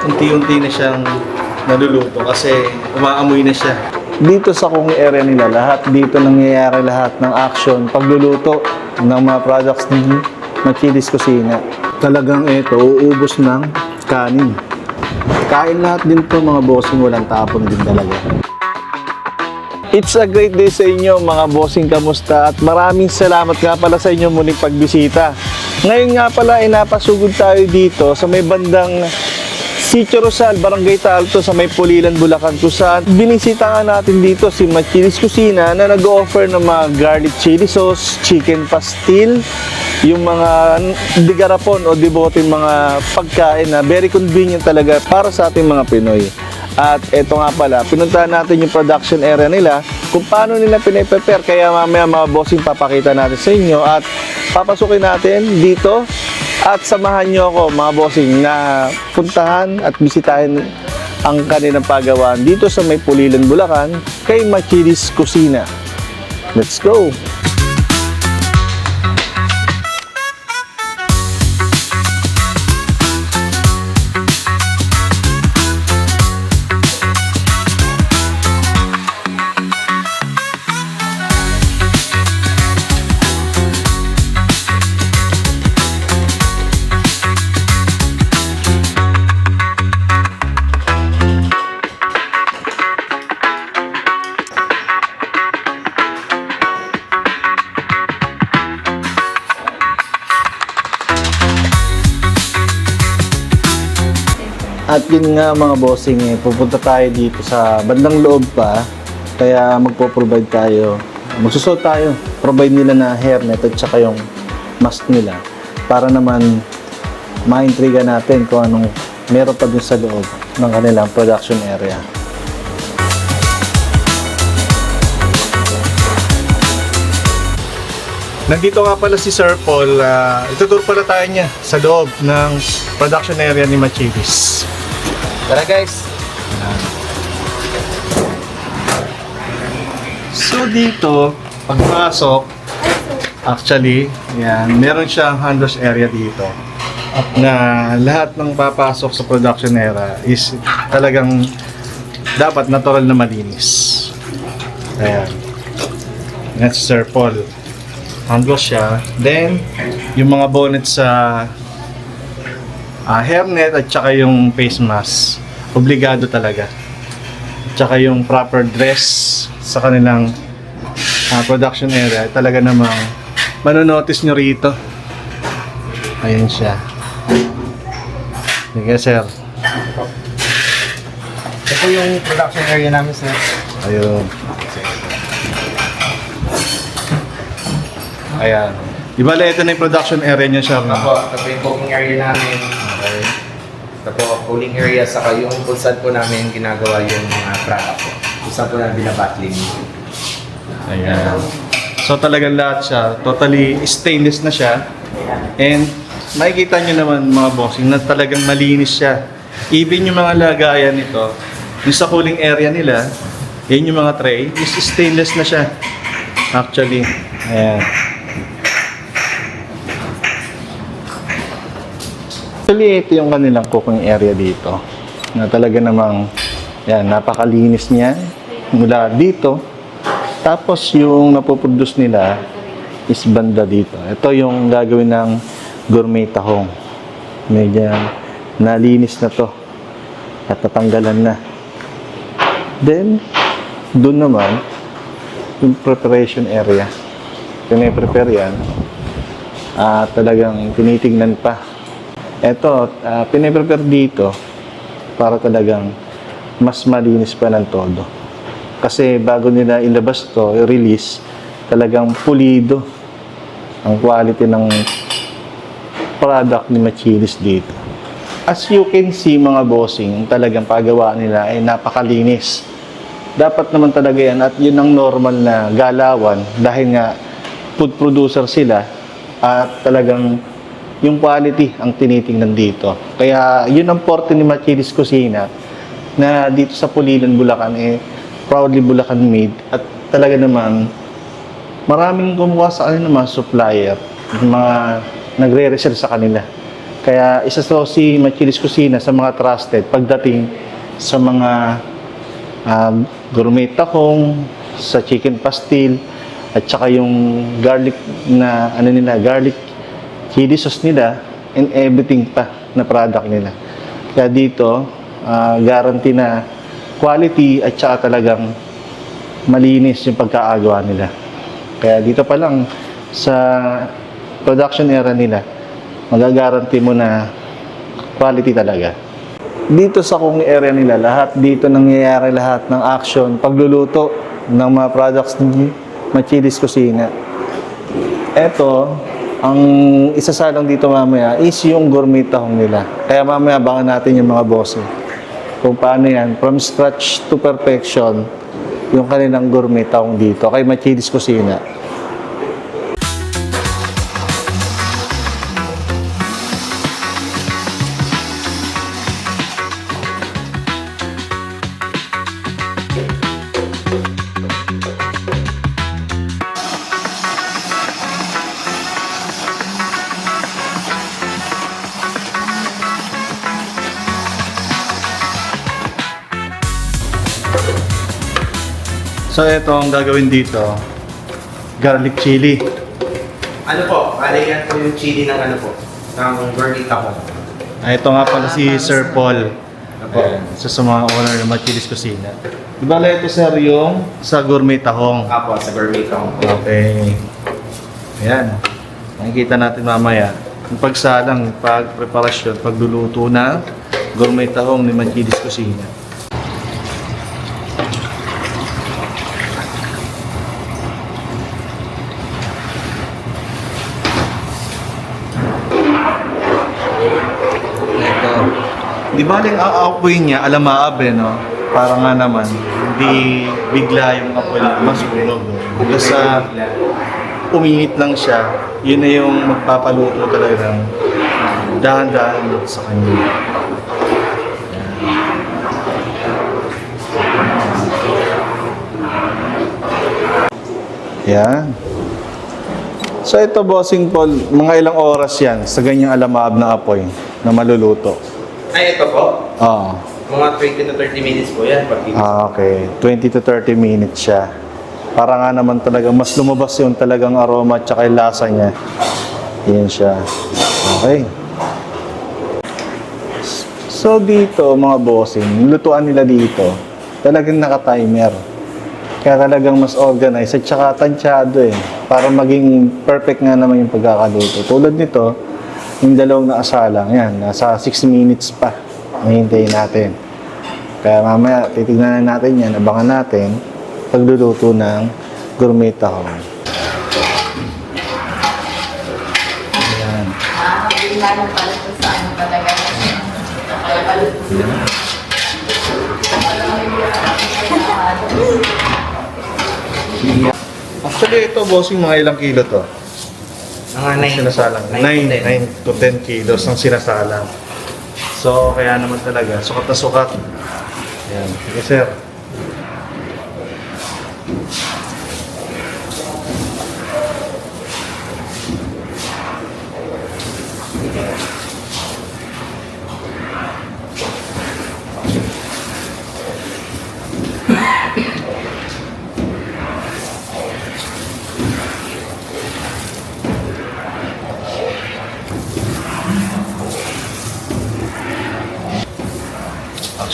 unti-unti na siyang naluluto kasi umaamoy na siya. Dito sa cooking area nila, lahat dito nangyayari lahat ng action, pagluluto ng mga products ng Machili's Kusina. Talagang ito, uubos ng kanin. Kain lahat din to mga bossing, walang tapon din talaga. It's a great day sa inyo mga bossing, kamusta? At maraming salamat nga pala sa inyo muling pagbisita. Ngayon nga pala ay napasugod tayo dito sa may bandang Sitio Rosal, Barangay Talto sa may Pulilan, Bulacan, kung saan binisita nga natin dito si Machili's Kusina na nag-offer ng mga garlic chili sauce, chicken pastil, yung mga digarapon o dibotin mga pagkain na very convenient talaga para sa ating mga Pinoy. At eto nga pala, pinuntahan natin yung production area nila kung paano nila pinaprepare. Kaya mamaya mga bossing papakita natin sa inyo at papasukin natin dito at samahan nyo ako mga bossing na puntahan at bisitahin ang kanilang paggawaan dito sa may Pulilan, Bulacan kay Machili's Kusina. Let's go! At yun nga mga bossing, pupunta tayo dito sa bandang loob pa, kaya magpo-provide tayo, magsusot tayo, provide nila na hairnet at saka yung mask nila para naman ma-intriga natin kung anong meron pa dun sa loob ng kanilang production area. Nandito nga pala si Sir Paul, itutur pala tayo niya sa loob ng production area ni Machili's. Tara guys! So dito, pagpasok, actually, yan, meron siyang hand wash area dito na lahat ng papasok sa production area is talagang dapat natural na malinis. Ayan. Yan si Sir Paul. Hand wash siya. Then, yung mga bonnet sa hairnet at saka yung face mask, obligado talaga. Tsaka yung proper dress sa kanilang production area, talaga namang manonotice nyo rito. Ayan siya. Sige sir. Ito po yung production area namin, sir. Ayun. Ayan. Di ba ito na yung production area niya, sir? Ito po, ito po yung cooking area namin. Okay. Ito po, cooling area, saka yung kung saan po namin ginagawa yung mga product po. Kung saan po namin binabattling. Ayan. So talagang lahat siya, totally stainless na siya. And makikita nyo naman mga bossing na talagang malinis siya. Even yung mga lagayan nito, yung sa cooling area nila, yun yung mga tray, is stainless na siya. Actually, ayan. Actually, ito yung kanilang cooking area dito na talaga namang yan, napakalinis niya mula dito. Tapos yung napoproduce nila is banda dito. Ito yung gagawin ng gourmet tahong. Medyo nalinis na to at tatanggalan na. Then, doon naman yung preparation area. Pine-prepare yan. Talagang tinitingnan pa. Ito, pine-prepare dito para talagang mas malinis pa ng todo. Kasi bago nila ilabas to, i-release, talagang pulido ang quality ng product ni Machili's dito. As you can see mga bossing, talagang paggawa nila ay napakalinis. Dapat naman talaga yan at yun ang normal na galawan dahil nga food producer sila at talagang yung quality ang tinitingnan dito. Kaya yun ang forte ni Machili's Kusina na dito sa Pulilan, Bulacan proudly Bulacan made at talaga naman maraming gumawa sa kanila mga supplier, mga nagre-resell sa kanila. Kaya isa to si Machili's Kusina sa mga trusted pagdating sa mga gourmet tahong, sa chicken pastil, at saka yung garlic na garlic chili sauce nila and everything pa na product nila. Kaya dito, guarantee na quality at saka talagang malinis yung pagkaagawa nila. Kaya dito pa lang sa production area nila, magagaranti mo na quality talaga. Dito sa kung area nila, lahat dito nangyayari lahat ng action, pagluluto ng mga products ni Machili's Kusina. Ito, ang isasalang dito mamaya is yung gourmet tahong nila. Kaya mamaya abangan natin yung mga bossing. Kung paano yan, from scratch to perfection, yung kanilang gourmet tahong dito kay Machili's Kusina. So ito ang gagawin dito, garlic chili. Ano po? Bali yan po yung chili ng ano po, ng gourmet ako. Ito nga pala si Sir Paul. Apo. Isa sa mga owner ng Machili's Kusina. Di ba ito sir yung sa gourmet tahong? Apo, sa gourmet ako. Okay. Ayan. Makikita natin mamaya yung pagsalang, pagpreparasyon, pagluluto na gourmet tahong ni Machili's Kusina. Di ba yung apoy niya, alamaab no? Para nga naman, hindi bigla yung apoy na masunog. Basta uminit lang siya, yun na yung magpapaluto talaga ng dahan-dahan sa kanya. Yan. So ito bossing Paul, mga ilang oras yan sa ganyang alamaab na apoy na maluluto? Ay, ito po. Oo. Mga 20 to 30 minutes po yan. Pag Okay. 20 to 30 minutes siya. Para nga naman talaga, mas lumabas yung talagang aroma at saka yung lasa niya. Yan siya. Okay. So dito, mga bossing, lutuan nila dito, talagang naka-timer. Kaya talagang mas organized at saka tansyado para maging perfect nga naman yung pagkakaluto. Tulad nito, yung dalawang naasalang, yan, nasa 6 minutes pa. Mahintayin natin. Kaya mamaya, titignan na natin yan, abangan natin pagluluto ng gourmet tahong. Ayan. Nakakabila ng pala ito sa ano talaga. Kaya paluto. Actually, ito, bossing, mga ilang kilo to? mga 9 Sinasalang. 9 to 10 kilos ang sinasalang. So, kaya naman talaga, sukat na sukat. Ayan. Sige, sir.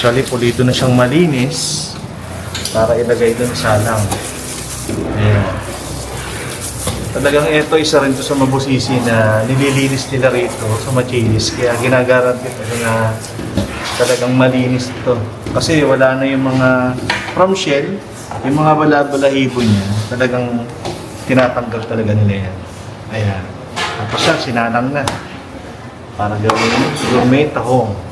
Actually, pulido na siyang malinis para ilagay doon sa salang. Ayan. Talagang ito, isa rin to sa mabusisi na nililinis nila rito sa Machili's. Kaya ginagaranti ito na talagang malinis ito. Kasi wala na yung mga from shell, yung mga bala-balahibo niya, talagang tinatanggal talaga nila yan. Ayan. Tapos siya, sinalang na. Para gawin gourmet tahong.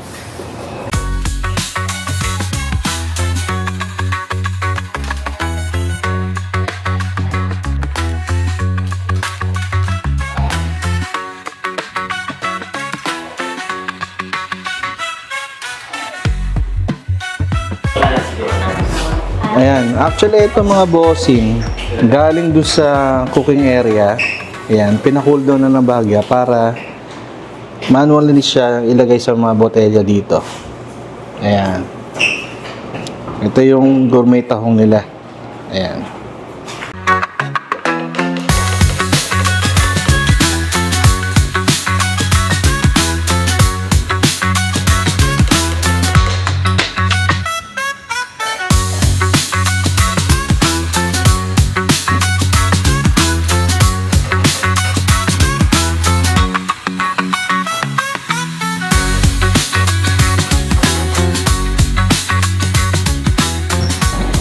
Ayan, actually ito mga bossing, galing doon sa cooking area. Ayan, pinacool down na ng bagya para Manually siya ilagay sa mga botelya dito. Ayan. Ito yung gourmet tahong nila. Ayan.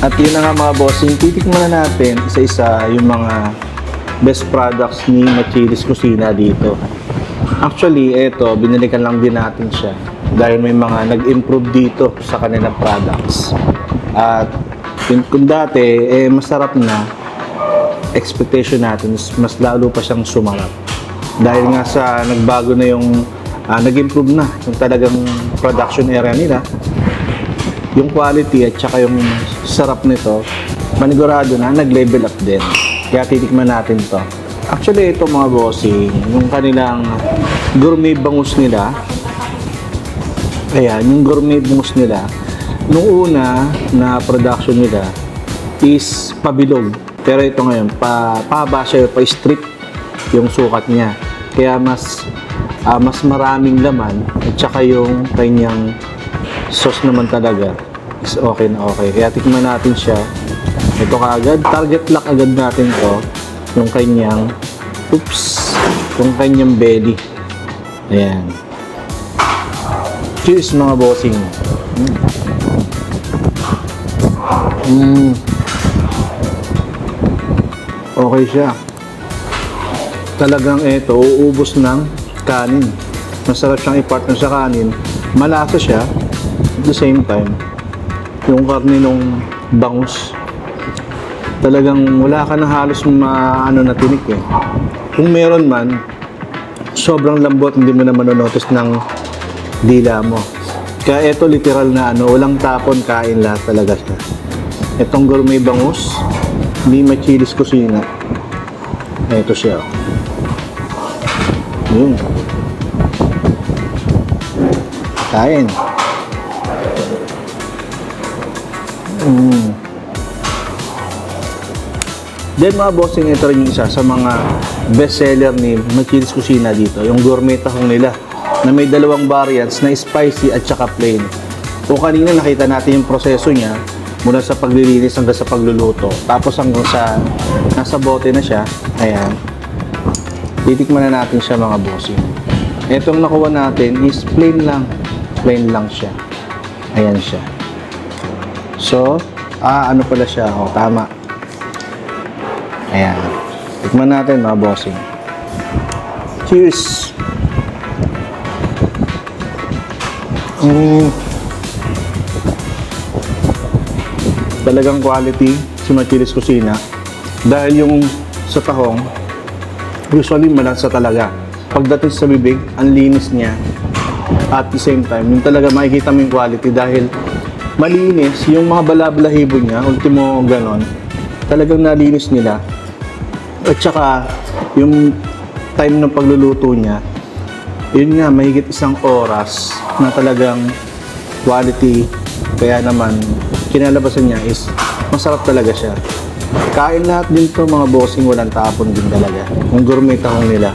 At yun na nga mga bossing, titikman na natin isa-isa yung mga best products ni Machilis Kusina dito. Actually, eto, binilikan lang din natin siya dahil may mga nag-improve dito sa kanilang products. At kung dati, masarap na, expectation natin, mas lalo pa siyang sumarap. Dahil nga sa nagbago na yung, nag-improve na yung talagang production area nila, yung quality at saka yung sarap nito, manigurado na nag-level up din. Kaya titikman natin to. Actually, ito mga bossing, yung kanilang gourmet bangus nila, ayan, yung gourmet bangus nila, nung una na production nila is pabilog. Pero ito ngayon, pahaba siya, pa-strip yung sukat niya. Kaya mas maraming laman at saka yung kanyang sauce naman talaga is okay na okay. Kaya tikman natin siya. Ito kaagad, target lock agad natin to. Yung kanyang, yung kanyang belly. Ayan. Cheers mga bossing. Okay siya. Talagang ito, uubos ng kanin. Masarap siyang i-partner sa kanin. Malasa siya. At the same time, yung karne nung bangus, talagang wala ka na halos na tinik eh. Kung meron man, sobrang lambot, hindi mo na manonotice ng dila mo. Kaya ito literal na walang tapon, kain lahat talaga siya. Itong gourmet bangus, ni Machilis Kusina. Ito siya. Yun. Kain. Then mga bossing, ito rin yung isa sa mga best seller ni Machilis Kusina dito, yung gourmet tahong nila na may dalawang variants na spicy at saka plain. O kanina nakita natin yung proseso niya mula sa paglilinis hanggang sa pagluluto, tapos hanggang sa nasa bote na siya. Ayan, titikman na natin siya mga bossing. Itong nakuha natin is plain lang siya. Ayan siya. So, ano pala siya? O, tama. Ayan. Tikman natin mga bossing. Cheers! Talagang quality si Machilis Kusina. Dahil yung sa tahong, usually malasa talaga. Pagdating sa bibig, ang linis niya. At the same time, yung talaga makikita mo yung quality dahil malinis, yung mga balabalahibo niya, ultimo ganon, talagang nalinis nila. At saka, yung time ng pagluluto niya, yun nga, mahigit 1 oras na talagang quality. Kaya naman, kinalabasan niya is masarap talaga siya. Kain lahat din to mga bossing, walang tapon din talaga. Yung gourmet tahong nila.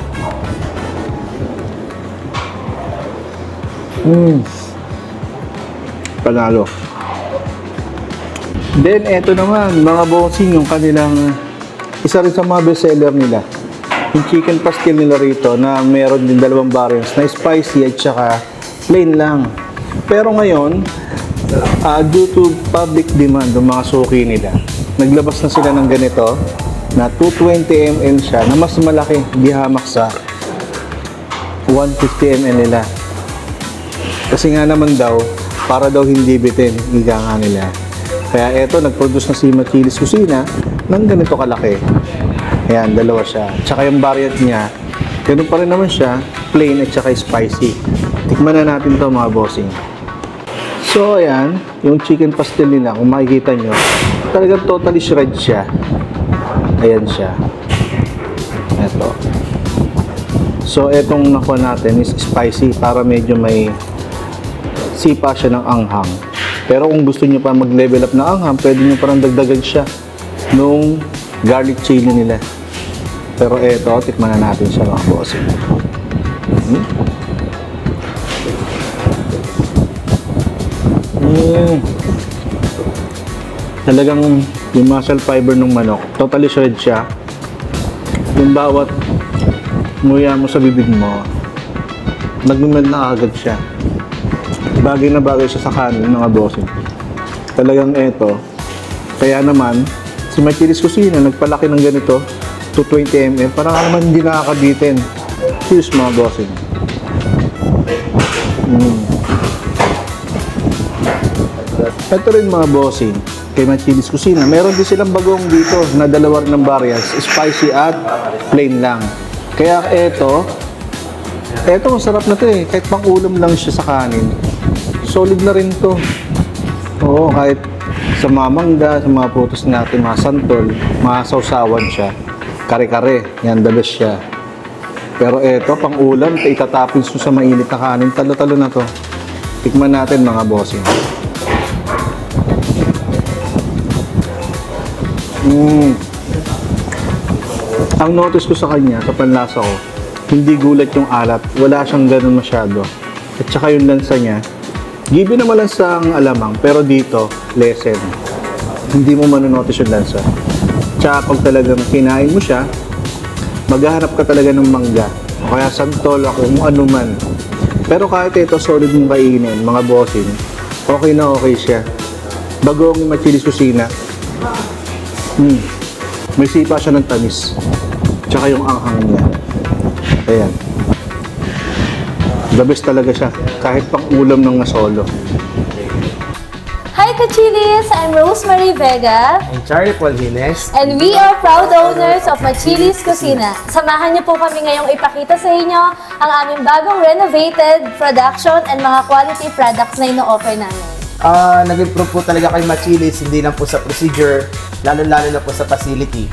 Panalo. Then, eto naman, mga bossing, yung kanilang isa rin sa mga bestseller nila. Yung chicken pastil nila rito na meron din 2 variants na spicy at saka plain lang. Pero ngayon, due to public demand ng mga suki nila, naglabas na sila ng ganito na 220 ml siya na mas malaki, di hamak sa 150 ml nila. Kasi nga naman daw, para daw hindi bitin, higa nga nila. Kaya eto, nag-produce na si Machilis Kusina ng ganito kalaki. Ayan, 2 siya. Tsaka yung variant niya, ganun pa rin naman siya, plain at saka spicy. Tikman na natin to mga bossing. So, ayan, yung chicken pastel nila, kung makikita nyo, talagang totally shred siya. Ayan siya. Ito. So, etong nakuha natin is spicy para medyo may sipa siya ng anghang. Pero kung gusto nyo pa mag-level up na anghang, pwede nyo parang dagdagan siya nung garlic chili nila. Pero eto, tikman na natin siya mga bossing. Talagang yung muscle fiber ng manok, totally shred siya. Yung bawat nguya mo sa bibig mo, nagmumeld na agad siya. Bagay na bagay siya sa kanin mga bossing. Talagang eto, kaya naman, si Machilis Kusina nagpalaki ng ganito to 20 ml, parang naman hindi nakakabitin. Cheers mga bossing. Ito rin mga bossing, kay Machilis Kusina, meron din silang bagong dito na dalawa ng variants, spicy at plain lang. Kaya eto masarap na to eh, kahit pang ulam lang siya sa kanin. Solid na rin to. Oo, kahit sa mga mangga, sa mga prutas natin, mga santol, mga sausawan siya. Kare-kare, yan, the best siya. Pero eto, pang ulam, itatapins mo sa mainit na kanin, talo-talo na to. Tikman natin mga bossing. Ang notice ko sa kanya, sa panlasa ko, hindi gulat yung alat, wala siyang ganun masyado. At saka yung lansa niya, given naman lansa ang alamang, pero dito, lessen. Hindi mo manonotice yung lansa. Tsaka pag talagang kinain mo siya, maghahanap ka talaga ng mangga, o kaya santol, o kung ano man. Pero kahit ito, solid mong kainin, mga bossing, okay na okay siya. Bagong Machilis Kusina, may sipa siya ng tamis. Tsaka yung anghang niya. Ayan. The best talaga siya. Kahit pang ulam ng nasolo. Hi Kachilis! I'm Rosemary Vega. And Charlie Polhines. And we are proud owners of Machilis Kusina. Samahan niyo po kami ngayong ipakita sa inyo ang aming bagong renovated production and mga quality products na ino-offer namin. Nag-improve po talaga kay Machilis, hindi lang po sa procedure, lalo-lalo na po sa facility.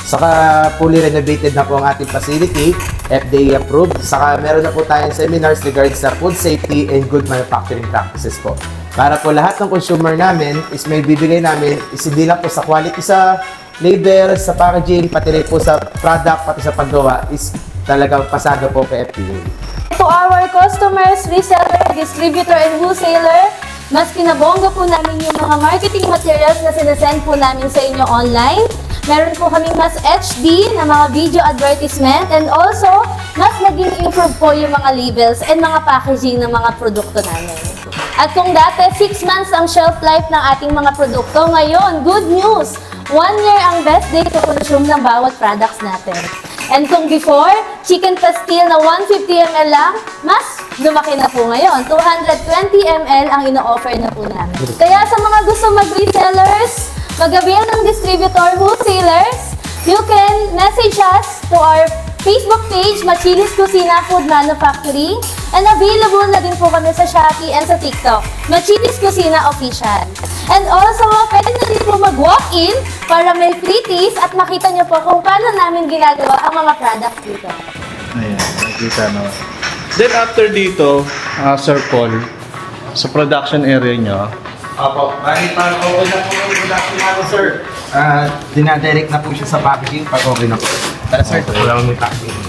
Saka fully renovated na po ang ating facility, FDA approved. Saka meron na po tayong seminars regards sa food safety and good manufacturing practices po. Para po lahat ng consumer namin is may bibigay namin is hindi lang po sa quality sa label, sa packaging, pati rin po sa product, pati sa paggawa is talagang pasado po kay FDA. To our customers, reseller, distributor, and wholesaler, mas kinabongga po namin yung mga marketing materials na sinasend po namin sa inyo online. Meron po kaming mas HD na mga video advertisement and also mas naging improve po yung mga labels and mga packaging ng mga produkto namin. At kung dati 6 months ang shelf life ng ating mga produkto, ngayon, good news! 1 year ang best day to consume ng bawat products natin. And kung before, chicken pastil na 150 ml lang, mas lumaki na po ngayon. 220 ml ang ino-offer na po namin. Kaya sa mga gusto mag-resellers, mag-avail ng distributor, wholesalers, you can message us to our Facebook page, Machilis Kusina Food Manufacturing, and available na din po kami sa Shopee and sa TikTok, Machilis Kusina Official. And also, pwede na din po mag-walk-in para may free taste at makita nyo po kung paano namin ginagawa ang mga products dito. Ayan, nakikita naman. Then after dito, Sir Paul, sa production area nyo, Opo, bali para okay na po yung production natin, sir. Dinadirect na po siya sa packaging pag okay na po. Tara sir, ito po lang may packaging.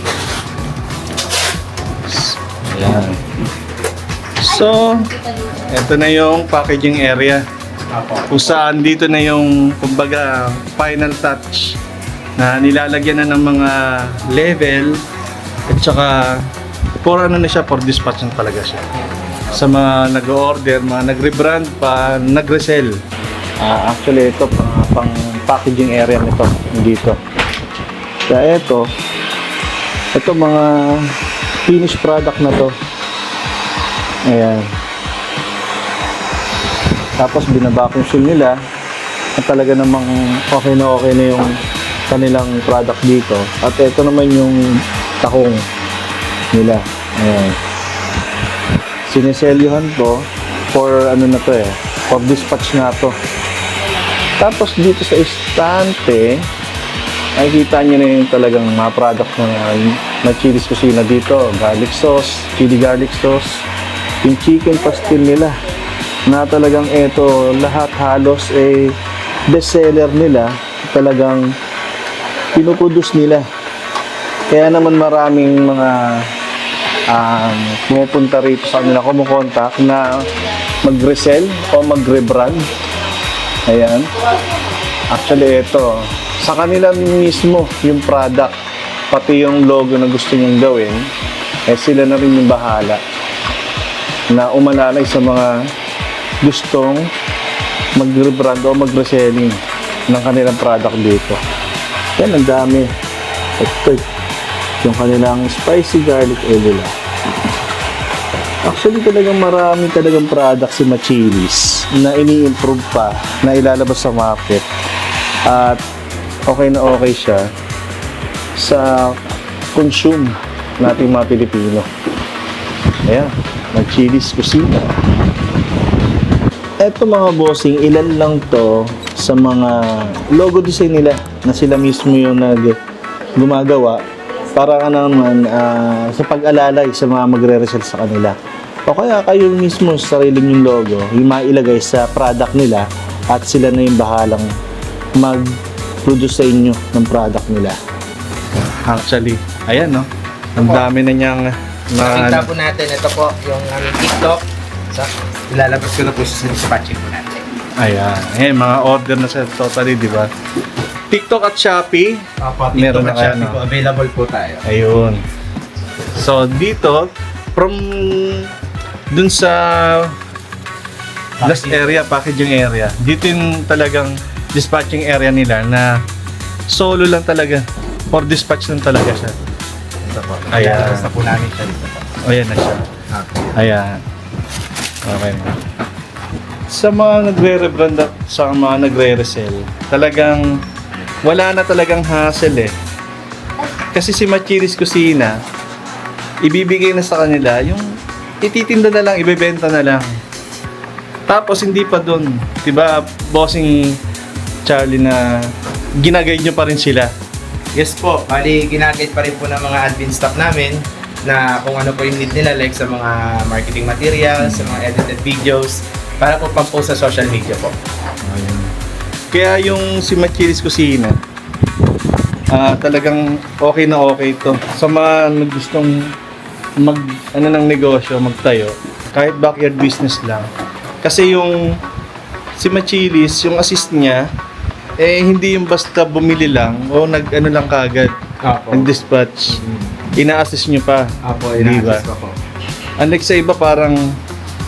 ayan. So, ito na yung packaging area. Kung saan dito na yung, kumbaga, final touch na nilalagyan na ng mga level at saka for ano na siya, for dispatch na talaga siya. Sa mga nag-order, mga nag-rebrand pa, nag-resell. Actually, ito pang packaging area nito, dito. Kaya ito mga finished product na to. Ayan. Tapos binabacuum nila at talaga namang okay na yung kanilang product dito. At ito naman yung takong nila. Ayan. Siniselyuhan to for ano na to for dispatch na to. Tapos dito sa estante, Nakikita nyo na yung talagang mga product na Chili's Cuisina dito. Garlic sauce, chili garlic sauce, yung chicken pastil nila. Na talagang ito, lahat halos bestseller nila. Talagang pinuproduce nila. Kaya naman maraming mga pumupunta rito sa kanila, kumukontak na mag-resell o mag-rebrand. Ayan. Actually, ito, sa kanila mismo yung product, pati yung logo na gusto niyong gawin, sila na rin yung bahala na umalalay sa mga gustong mag-rebrand o mag-reselling ng kanilang product dito. Yan, ang dami. Ito, yung kanilang spicy garlic oil nila. Actually, talagang marami talagang product si Machili's na ini-improve pa, na ilalabas sa market. At okay na okay siya sa consume nating mga Pilipino. Ayan, Machili's Cuisina. Eto mga bossing, ilan lang to sa mga logo design nila na sila mismo yung gumagawa para ka naman sa pag-alalay sa mga magre-resell sa kanila. O kaya kayo mismo sa sarili yung logo, yung mailagay sa product nila at sila na yung bahalang mag-produce sa inyo ng product nila. Actually, ayan no, ang dami na niyang Makita po natin, ito po yung aming TikTok. So, ilalabas ko na po sa dispatching po natin. Ayan, mga order na sa totally, di ba? TikTok at Shopee, Opo, meron na kayo, Shopee no? po, available po tayo. Ayun. So, dito, from dun sa last area, packaging area, dito yung talagang dispatching area nila na solo lang talaga. For dispatch lang talaga siya. Ito po. Ayan. Ilalabas na po namin siya dito po. Ayan na siya. Okay. Ayan. Okay na. Sa mga nagre-rebrand at sa mga nagre-resell, talagang wala na talagang hassle eh. Kasi si Machili's Cuisina, ibibigay na sa kanila yung ititinda na lang, ibebenta na lang. Tapos hindi pa dun, 'di ba, bossing Charlie, na ginagay nyo pa rin sila. Yes po, bali ginagit pa rin po ng mga admin staff namin na kung ano po yung need nila, like sa mga marketing materials, sa mga edited videos, para po pang-post sa social media po. Kaya yung si Machili's Cuisina, talagang okay na okay to. Sa mga gustong ng negosyo, magtayo, kahit backyard business lang. Kasi yung si Machili's, yung assist niya, hindi yung basta bumili lang o lang kagad, Opo. nag-dispatch. Ina-assist nyo pa. Opo, Di ba? ina-assist po. Unlike sa iba parang,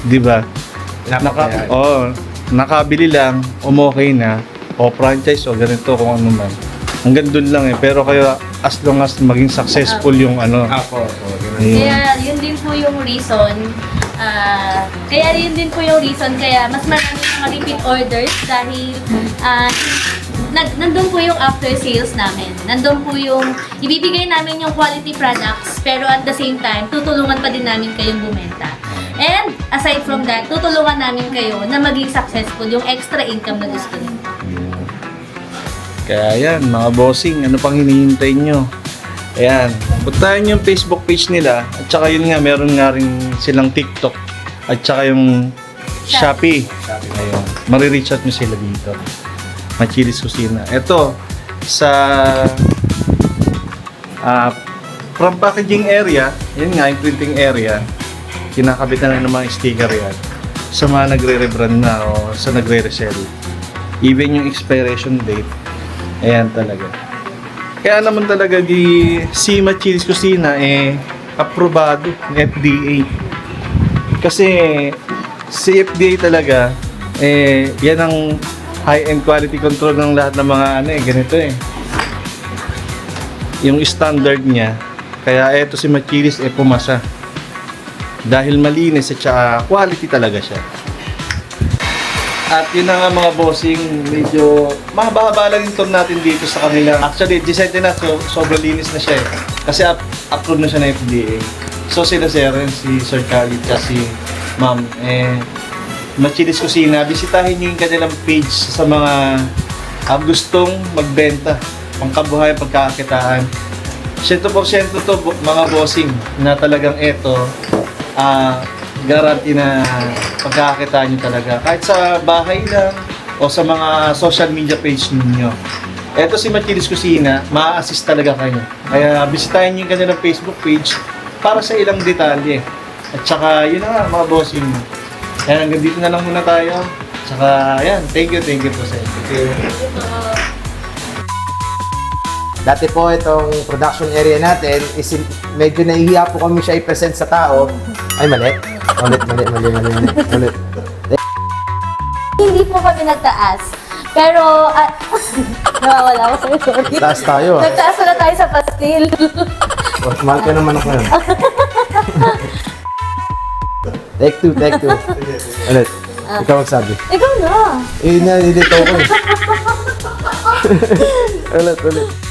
di ba? Nakabili lang, okay na, o franchise o ganito kung ano man. Hanggang dun lang eh. Pero kayo, as long as maging successful yung ano. Opo, opo. Kaya yun din po yung reason. Kaya mas marami mga repeat orders dahil nandun po yung after sales namin. Nandun po yung ibibigay namin yung quality products, pero at the same time, tutulungan pa din namin kayong bumenta. And aside from that, tutulungan namin kayo na maging successful yung extra income na gusto niyo. Kaya yan, mga bossing, ano pang hinihintay nyo? Ayan, puntahan yung Facebook page nila. At saka yun nga, meron nga rin silang TikTok. At saka yung Shopee. Ayun, marireach out nyo sila dito. Machili's Cuisina. Ito, sa from packaging area, yun nga, yung printing area, kinakabit na lang ng mga sticker yan. Sa mga nagre-rebrand na o sa nagre-resell. Even yung expiration date, ayan talaga. Kaya naman talaga si Machili's Cuisina aprobado ng FDA. Kasi si FDA talaga yan ang high-end quality control ng lahat ng mga ganito yung standard niya. Kaya eto si Machili's pumasa. Dahil malinis at saka quality talaga siya. At yun na nga mga bossing, medyo mahaba-haba lang yung tour natin dito sa kanila. Actually, decent na, sobrang linis na siya Kasi approved na siya ng FDA. So sila Sir, si Sir Khalid at si Ma'am, Machili's Cuisina, bisitahin niyo yung kanilang page sa mga gustong magbenta pangkabuhay, pagkakakitaan. 100% to mga bossing na talagang ito, guarantee na pagkakakitaan nyo talaga. Kahit sa bahay lang o sa mga social media page ninyo. Ito si Machilis Kusina, ma-assist talaga kayo. Kaya bisitahin nyo yung kanilang Facebook page para sa ilang detalye. At saka, yun na nga, mga bossing. Kaya hanggang dito na lang muna tayo. Saka, yan, thank you po sa inyo. Dati po itong production area natin is medyo nahihiya po kami siya i-present sa tao. Ay, mali. Ulit. Hindi po kami nagtaas. Pero, nawawala ako sa'yo, sorry. Taas tayo. Nagtaas na tayo sa pastil. Mahal ka naman ako yun. Take two. Ulit. Ikaw magsabi. Ikaw na. Nalilito ko eh. Ulit.